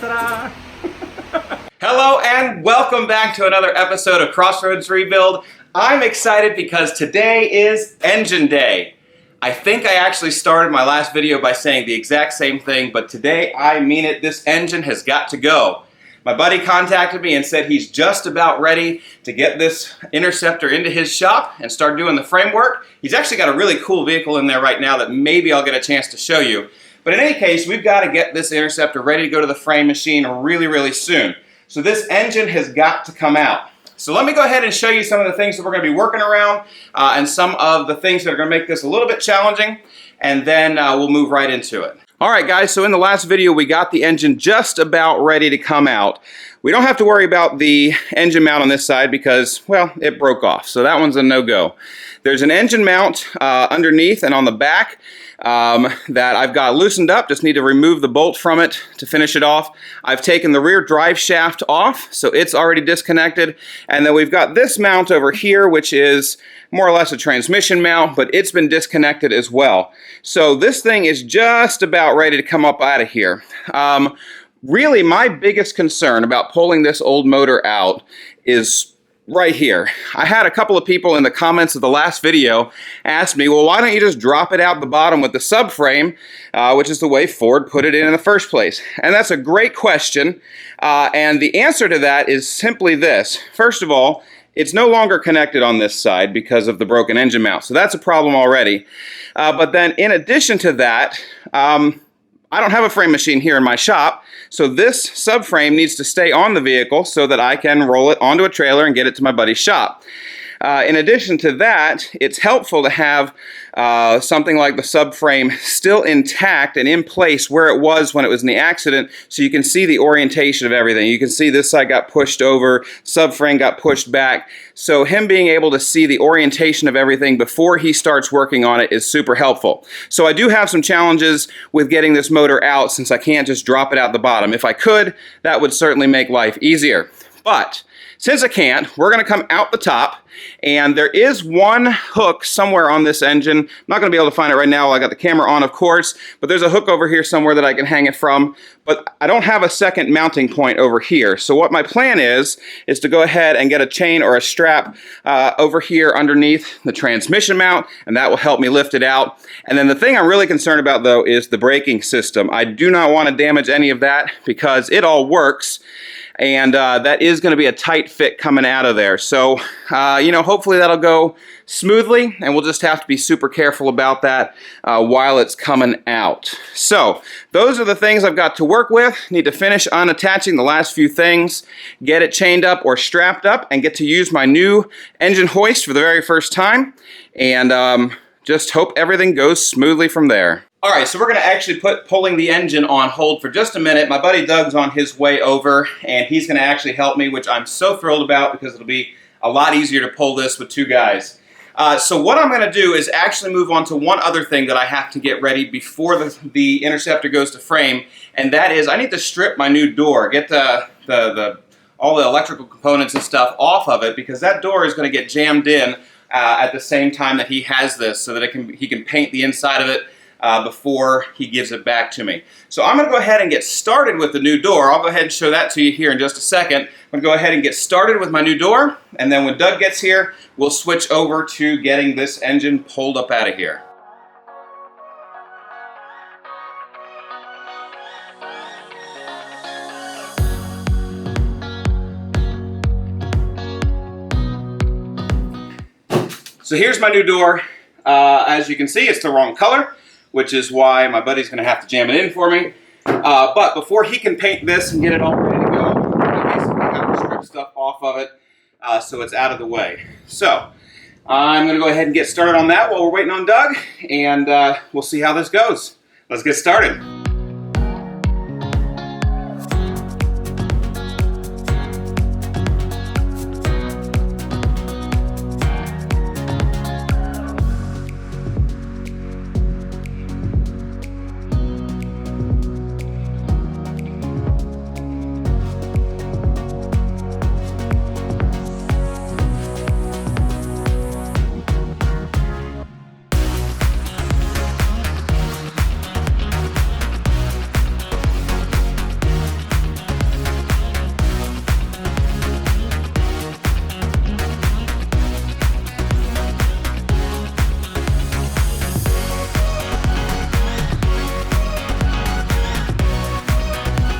Ta-da! Hello and welcome back to another episode of Crossroads Rebuild. I'm excited because today is Engine Day. I think I actually started my last video by saying the exact same thing, but today I mean it. This engine has got to go. My buddy contacted me and said he's just about ready to get this Interceptor into his shop and start doing the framework. He's actually got a really cool vehicle in there right now that maybe I'll get a chance to show you. But in any case, we've got to get this Interceptor ready to go to the frame machine really soon. So this engine has got to come out. So let me go ahead and show you some of the things that we're going to be working around and some of the things that are going to make this a little bit challenging, and then we'll move right into it. Alright guys, so in the last video we got the engine just about ready to come out. We don't have to worry about the engine mount on this side because, well, it broke off. So that one's a no-go. There's an engine mount underneath and on the back that I've got loosened up. Just need to remove the bolt from it to finish it off. I've taken the rear drive shaft off, so it's already disconnected. And then we've got this mount over here, which is more or less a transmission mount, but it's been disconnected as well. So this thing is just about ready to come up out of here. Really, my biggest concern about pulling this old motor out is right here. I had a couple of people in the comments of the last video ask me, well, why don't you just drop it out the bottom with the subframe, which is the way Ford put it in the first place? And that's a great question, and the answer to that is simply this. First of all, it's no longer connected on this side because of the broken engine mount, so that's a problem already. But then in addition to that, I don't have a frame machine here in my shop, so this subframe needs to stay on the vehicle so that I can roll it onto a trailer and get it to my buddy's shop. In addition to that, it's helpful to have something like the subframe still intact and in place where it was when it was in the accident, so you can see the orientation of everything. You can see this side got pushed over, subframe got pushed back, so him being able to see the orientation of everything before he starts working on it is super helpful. So I do have some challenges with getting this motor out since I can't just drop it out the bottom. If I could, that would certainly make life easier. But since I can't, we're going to come out the top, and there is one hook somewhere on this engine. I'm not going to be able to find it right now while I got the camera on, of course, but there's a hook over here somewhere that I can hang it from, but I don't have a second mounting point over here. So what my plan is to go ahead and get a chain or a strap over here underneath the transmission mount, and that will help me lift it out. And then the thing I'm really concerned about, though, is the braking system. I do not want to damage any of that because it all works. And that is going to be a tight fit coming out of there. So, you know, hopefully that'll go smoothly, and we'll just have to be super careful about that while it's coming out. So, those are the things I've got to work with. Need to finish unattaching the last few things, get it chained up or strapped up, and get to use my new engine hoist for the very first time. And just hope everything goes smoothly from there. Alright, so we're going to actually put pulling the engine on hold for just a minute. My buddy Doug's on his way over, and he's going to actually help me, which I'm so thrilled about because it'll be a lot easier to pull this with two guys. So what I'm going to do is actually move on to one other thing that I have to get ready before the Interceptor goes to frame, and that is I need to strip my new door, get all the electrical components and stuff off of it, because that door is going to get jammed in at the same time that he has this, so that he can paint the inside of it before he gives it back to me. So I'm going to go ahead and get started with the new door. I'll go ahead and show that to you here in just a second. I'm going to go ahead and get started with my new door, and then when Doug gets here, we'll switch over to getting this engine pulled up out of here. So here's my new door. As you can see, it's the wrong color, which is why my buddy's going to have to jam it in for me. But before he can paint this and get it all ready to go, I basically have to strip stuff off of it so it's out of the way. So I'm going to go ahead and get started on that while we're waiting on Doug, and we'll see how this goes. Let's get started.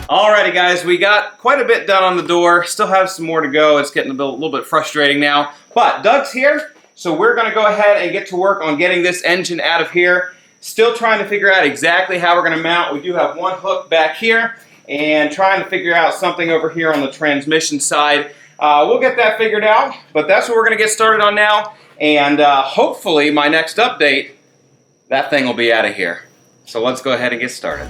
Alrighty guys, we got quite a bit done on the door. Still have some more to go. It's getting a little bit frustrating now. But Doug's here, so we're going to go ahead and get to work on getting this engine out of here. Still trying to figure out exactly how we're going to mount. We do have one hook back here and trying to figure out something over here on the transmission side. We'll get that figured out, but that's what we're going to get started on now. And hopefully my next update, that thing will be out of here. So let's go ahead and get started.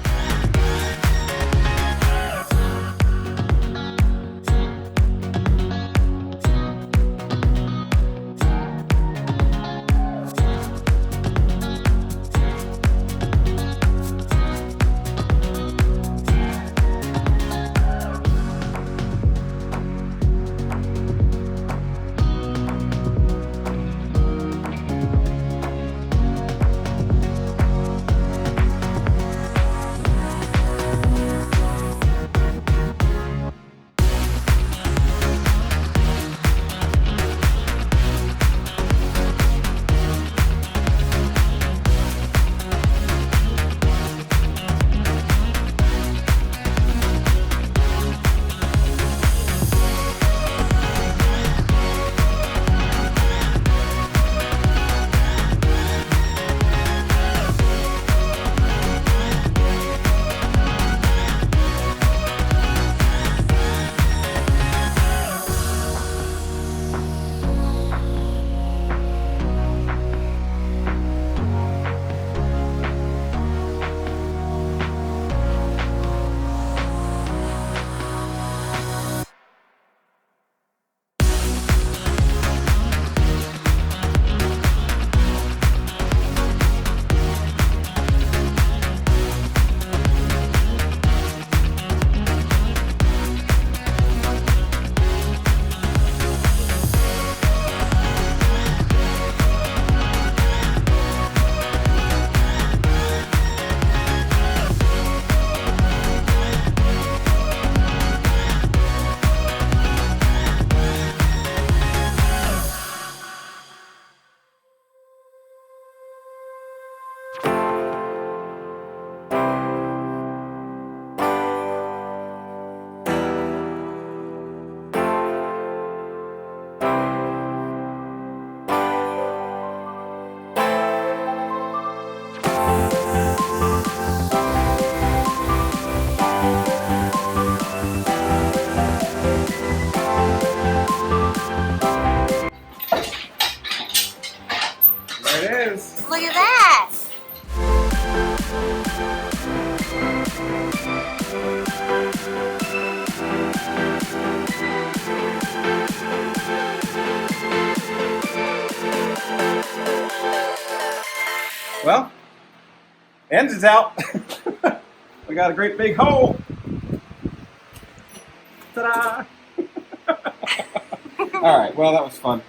There it is. Look at that. Well, engine's out. We got a great big hole. Ta-da! All right, well, that was fun.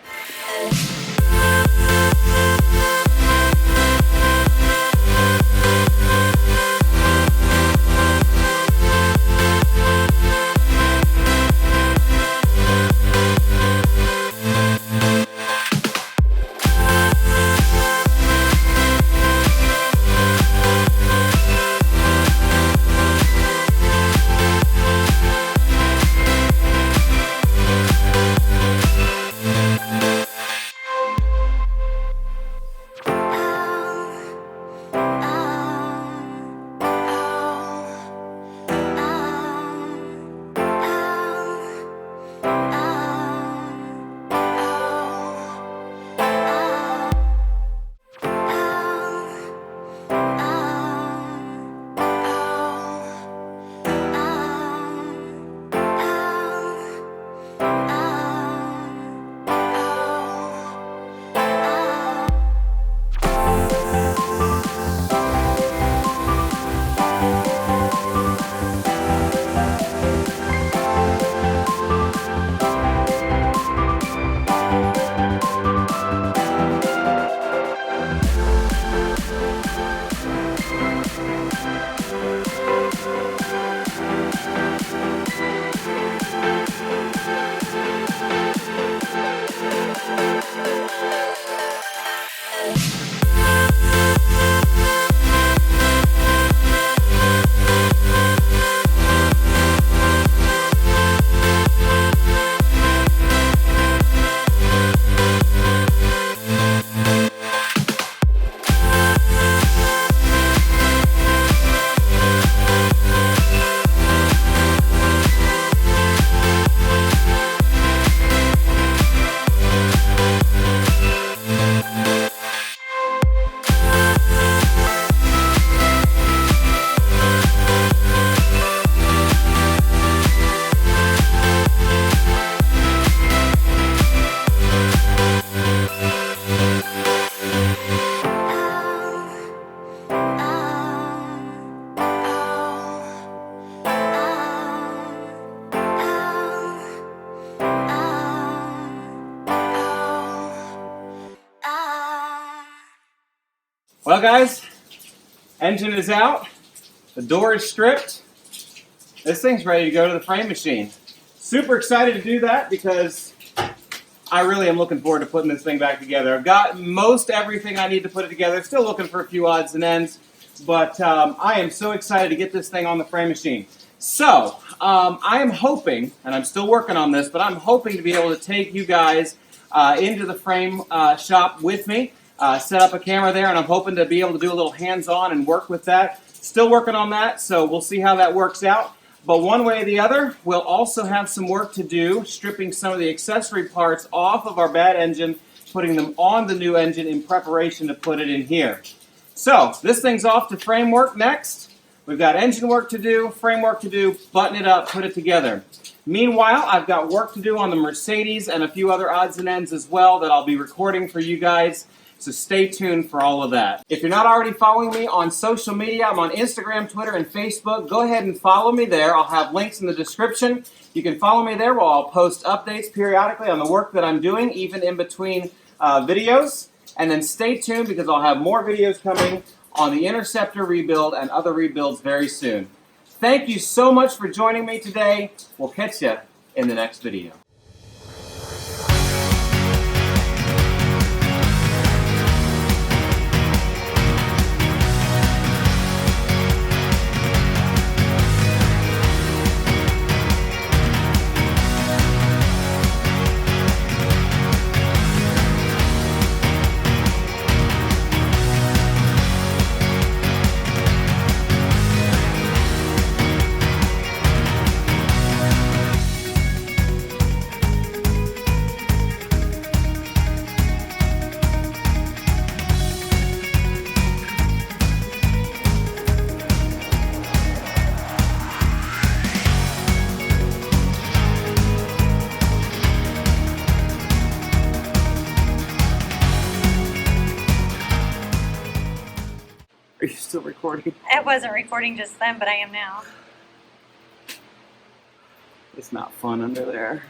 Well, guys, engine is out. The door is stripped. This thing's ready to go to the frame machine. Super excited to do that because I really am looking forward to putting this thing back together. I've got most everything I need to put it together. Still looking for a few odds and ends, but I am so excited to get this thing on the frame machine. So, I am hoping, and I'm still working on this, but I'm hoping to be able to take you guys into the frame shop with me, set up a camera there, and I'm hoping to be able to do a little hands-on and work with that. Still working on that, so we'll see how that works out. But one way or the other, we'll also have some work to do, stripping some of the accessory parts off of our bad engine, putting them on the new engine in preparation to put it in here. So, this thing's off to framework next. We've got engine work to do, framework to do, button it up, put it together. Meanwhile, I've got work to do on the Mercedes and a few other odds and ends as well that I'll be recording for you guys. So stay tuned for all of that. If you're not already following me on social media, I'm on Instagram, Twitter, and Facebook. Go ahead and follow me there. I'll have links in the description. You can follow me there where I'll post updates periodically on the work that I'm doing, even in between videos. And then stay tuned because I'll have more videos coming on the Interceptor rebuild and other rebuilds very soon. Thank you so much for joining me today. We'll catch you in the next video. Are you still recording? I wasn't recording just then, but I am now. It's not fun under there.